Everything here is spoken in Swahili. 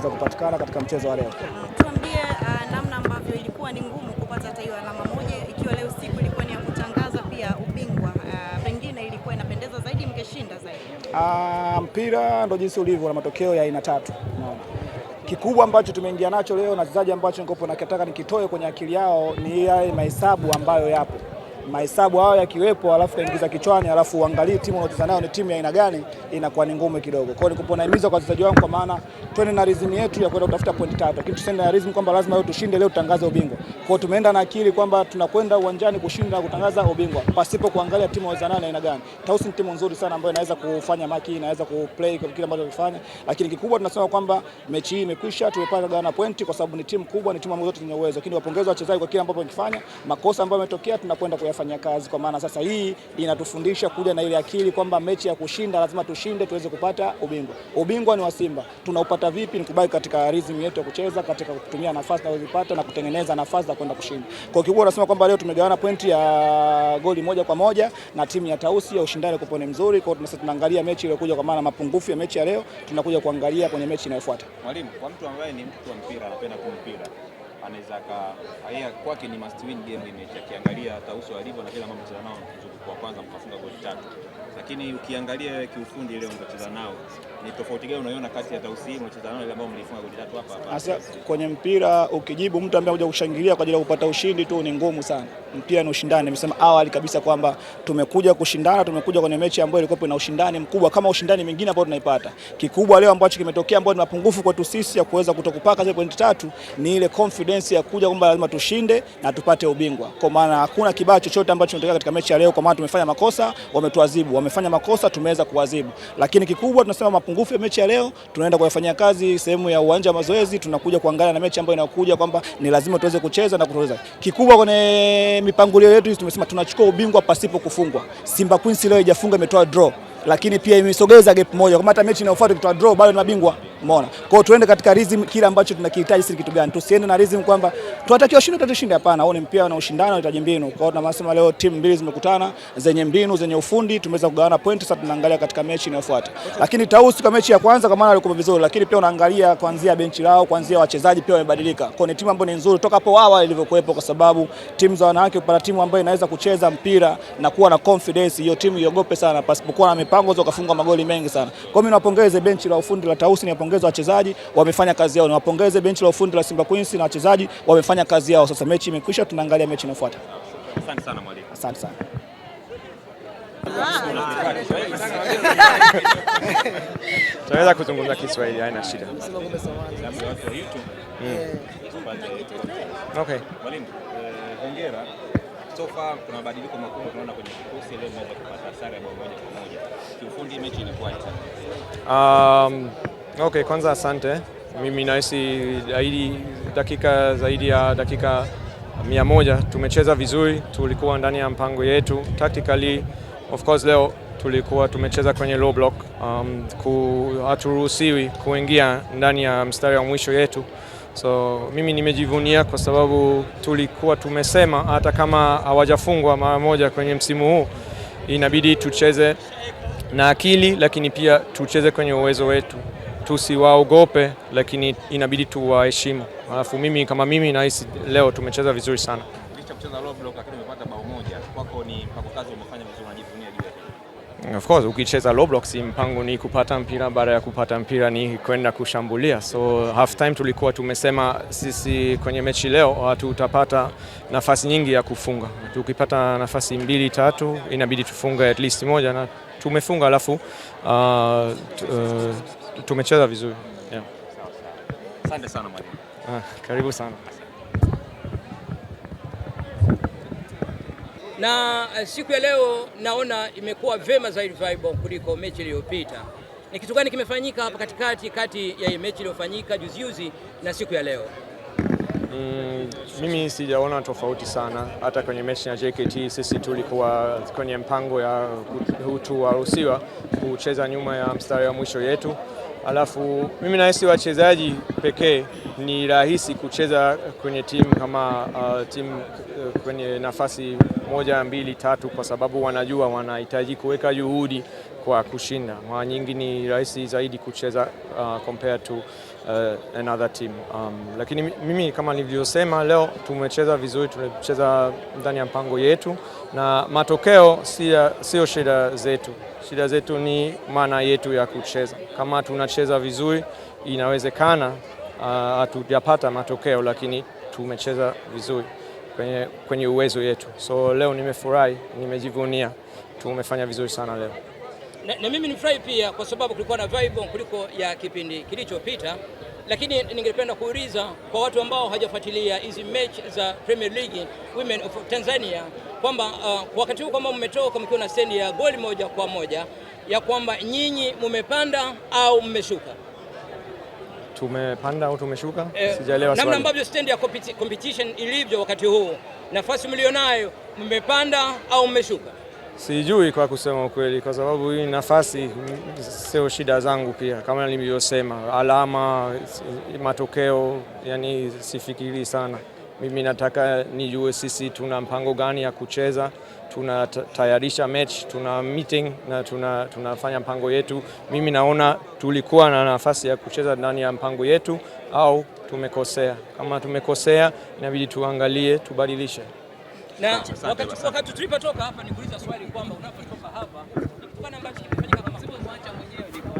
kuweza kupatikana katika mchezo wa leo. Tuambie namna ambavyo ilikuwa ni ngumu kupata hata hiyo alama moja, ikiwa leo siku ilikuwa ni ya kutangaza pia ubingwa, pengine ilikuwa inapendeza zaidi mkeshinda zaidi. Mpira ndio jinsi ulivyo na matokeo ya aina tatu. Unaona, kikubwa ambacho tumeingia nacho leo na wachezaji ambacho nikopo nakitaka nikitoe kwenye akili yao ni yale mahesabu ambayo yapo. Mahesabu hao yakiwepo, alafu kaingiza kichwani, alafu uangalie timu unayocheza nayo ni timu ya aina gani, inakuwa ni ngumu kidogo. Kwa hiyo nikupo naimiza kwa wachezaji wangu, kwa maana twende na rhythm yetu ya kwenda kutafuta pointi 3, lakini tusende na rhythm kwamba lazima leo tushinde, leo tutangaze ubingwa. Kwa hiyo tumeenda na akili kwamba tunakwenda uwanjani kushinda na kutangaza ubingwa pasipo kuangalia timu za nani aina gani. Tausi ni timu nzuri sana ambayo inaweza kufanya maki, inaweza kuplay kwa kile ambacho tunafanya, lakini kikubwa tunasema kwamba mechi hii imekwisha, tumepata gawana pointi kwa sababu ni timu kubwa, ni timu ambazo zote zenye uwezo. Lakini wapongeze wachezaji kwa kile ambacho wamefanya, makosa ambayo yametokea tunakwenda kuyafanyia kazi, kwa maana sasa hii inatufundisha kuja na ile akili kwamba mechi ya kushinda lazima tushinde tuweze kupata ubingwa. Ubingwa ni wa Simba. Tunaupata vipi? Ni kubaki katika rhythm yetu ya kucheza, katika kutumia nafasi tunazozipata na kutengeneza nafasi za kwenda kushinda. Kwa kikubwa nasema kwamba leo tumegawana pointi ya goli 1-1 na timu ya Tausi ya ushindani kupone mzuri. Kwa hiyo tunaangalia mechi ile kuja, kwa maana mapungufu ya mechi ya leo tunakuja kuangalia kwenye mechi inayofuata. Mwalimu, kwa mtu ambaye ni mtu wa mpira, anapenda mpira, anaweza haya kwake ni must win game image, akiangalia Tausi walivyo na kila mambo mcheza nao kwa kwanza mkafunga goli 3. Lakini ukiangalia kiufundi leo mcheza nao, ni tofauti gani unaiona kati ya Tausi mcheza nao ile ambao mlifunga goli 3 hapa? Sasa kwenye mpira ukijibu mtu ambaye anakuja kushangilia kwa ajili ya kupata ushindi tu ni ngumu sana. Mpira ni ushindani. Nimesema awali kabisa kwamba tumekuja kushindana, tumekuja kwenye mechi ambayo ilikuwa ina ushindani mkubwa kama ushindani mwingine ambao tunaipata. Kikubwa leo ambacho kimetokea ambao ni mapungufu kwetu sisi ya kuweza kutokupaka zile pointi 3 ni ile confidence ya kuja kwamba lazima tushinde na tupate ubingwa. Kwa maana hakuna kibaya chochote ambacho kimetokea katika mechi ya leo, kwa maana tumefanya makosa, wametuadhibu, wamefanya makosa, tumeweza kuadhibu. Lakini kikubwa tunasema mapungufu ya mechi ya leo tunaenda kuyafanyia kazi sehemu ya uwanja wa mazoezi, tunakuja kuangalia na mechi ambayo inakuja kwamba ni lazima tuweze kucheza na kutoza. Kikubwa kwenye mipangilio yetu tumesema tunachukua ubingwa pasipo kufungwa. Simba Queens leo haijafunga, imetoa draw, lakini pia imesogeza gap moja. Kama hata mechi inayofuata ikitoa draw bado ni mabingwa. Umeona? Kwa hiyo tuende katika rhythm kile ambacho tunakihitaji sisi kitu gani. Tusiende na rhythm kwamba tunatakiwa ushindi tutashinda, hapana. Huo ni mpira na ushindano unahitaji mbinu. Kwa hiyo tunasema leo timu mbili zimekutana zenye mbinu, zenye ufundi, tumeweza kugawana pointi, sasa tunaangalia katika mechi inayofuata. Lakini Tausi kwa mechi ya kwanza kwa maana walikuwa vizuri, lakini pia unaangalia kuanzia benchi lao, kuanzia wachezaji pia wamebadilika. Kwa hiyo ni timu ambayo ni nzuri toka hapo awali ilivyokuepo, kwa sababu timu za wanawake kupata timu ambayo inaweza kucheza mpira na kuwa na confidence, hiyo timu iogope sana pasipokuwa na mipango za kufunga magoli mengi sana. Kwa hiyo mimi nawapongeze benchi la ufundi la Tausi, niwapongeze wachezaji wamefanya kazi yao, niwapongeze benchi la ufundi la Simba Queens na wachezaji wamefanya kazi yao. Sasa mechi imekwisha, tunaangalia mechi inayofuata. Asante sana mwalimu. Asante sana. Tunaweza kuzungumza Kiswahili, haina shida. Okay. Mwalimu, hongera. So far kuna mabadiliko makubwa tunaona kwenye kikosi, leo tunaweza kupata sare bao 1-1. Kiufundi mechi ilikuwa Okay, kwanza asante. Mimi nahisi zaidi ya dakika 100 tumecheza vizuri, tulikuwa ndani ya mpango yetu. Tactically, of course leo tulikuwa tumecheza kwenye low block, haturuhusiwi kuingia ndani ya mstari wa mwisho yetu. So mimi nimejivunia kwa sababu tulikuwa tumesema hata kama hawajafungwa mara moja kwenye msimu huu, inabidi tucheze na akili, lakini pia tucheze kwenye uwezo wetu. Tusiwaogope, lakini inabidi tuwaheshimu. Alafu mimi nahisi leo tumecheza vizuri sana. Licha kucheza low block lakini umepata bao moja. Kwako ni mpaka kazi umefanya vizuri, unajivunia juu yake. Of course, ukicheza low block si mpango ni kupata mpira, baada ya kupata mpira ni kwenda kushambulia. So half time tulikuwa tumesema sisi kwenye mechi leo hatutapata nafasi nyingi ya kufunga. Tukipata nafasi 2-3 inabidi tufunge at least moja, na tumefunga, alafu tumecheza vizuri. Yeah. Asante sana mwalimu. Karibu sana. Na siku ya leo naona imekuwa vema zaidi vibe kuliko mechi iliyopita. Ni kitu gani kimefanyika hapa kati ya mechi iliyofanyika juzi na siku ya leo? Mimi sijaona tofauti sana. Hata kwenye mechi na JKT sisi tulikuwa kwenye mpango ya kuruhusiwa kucheza nyuma ya mstari wa mwisho yetu. Alafu mimi nahisi wachezaji pekee ni rahisi kucheza kwenye timu kama timu kwenye nafasi 1, 2, 3 kwa sababu wanajua wanahitaji kuweka juhudi kwa kushinda. Mara nyingi ni rahisi zaidi kucheza compared to another team. Lakini mimi kama nilivyosema, leo tumecheza vizuri, tumecheza ndani ya mpango yetu, na matokeo sio shida zetu. Shida zetu ni maana yetu ya kucheza. Kama tunacheza vizuri, inawezekana hatujapata matokeo, lakini tumecheza vizuri kwenye uwezo yetu. So leo nimefurahi, nimejivunia, tumefanya vizuri sana leo. Na mimi nifurahi pia kwa sababu kulikuwa na vibe kuliko ya kipindi kilichopita, lakini ningependa kuuliza kwa watu ambao hawajafuatilia hizi mechi za Premier League Women of Tanzania kwamba wakati huu kama mmetoka mkiwa na stendi ya goli 1-1 ya kwamba nyinyi mmepanda au mmeshuka? Tumepanda au tumeshuka? Sijaelewa swali. Namna ambavyo stendi ya competition ilivyo wakati huu, nafasi mlionayo, mmepanda au mmeshuka? Sijui kwa kusema ukweli, kwa sababu hii nafasi sio shida zangu pia. Kama nilivyosema, alama, matokeo, yani sifikiri sana. Mimi nataka nijue sisi tuna mpango gani ya kucheza, tunatayarisha match, tuna meeting na tunafanya mpango yetu. Mimi naona tulikuwa na nafasi ya kucheza ndani ya mpango yetu au tumekosea. Kama tumekosea, inabidi tuangalie, tubadilishe. Na wakati tulipotoka hapa nikuuliza swali kwamba unapotoka hapa kutokana na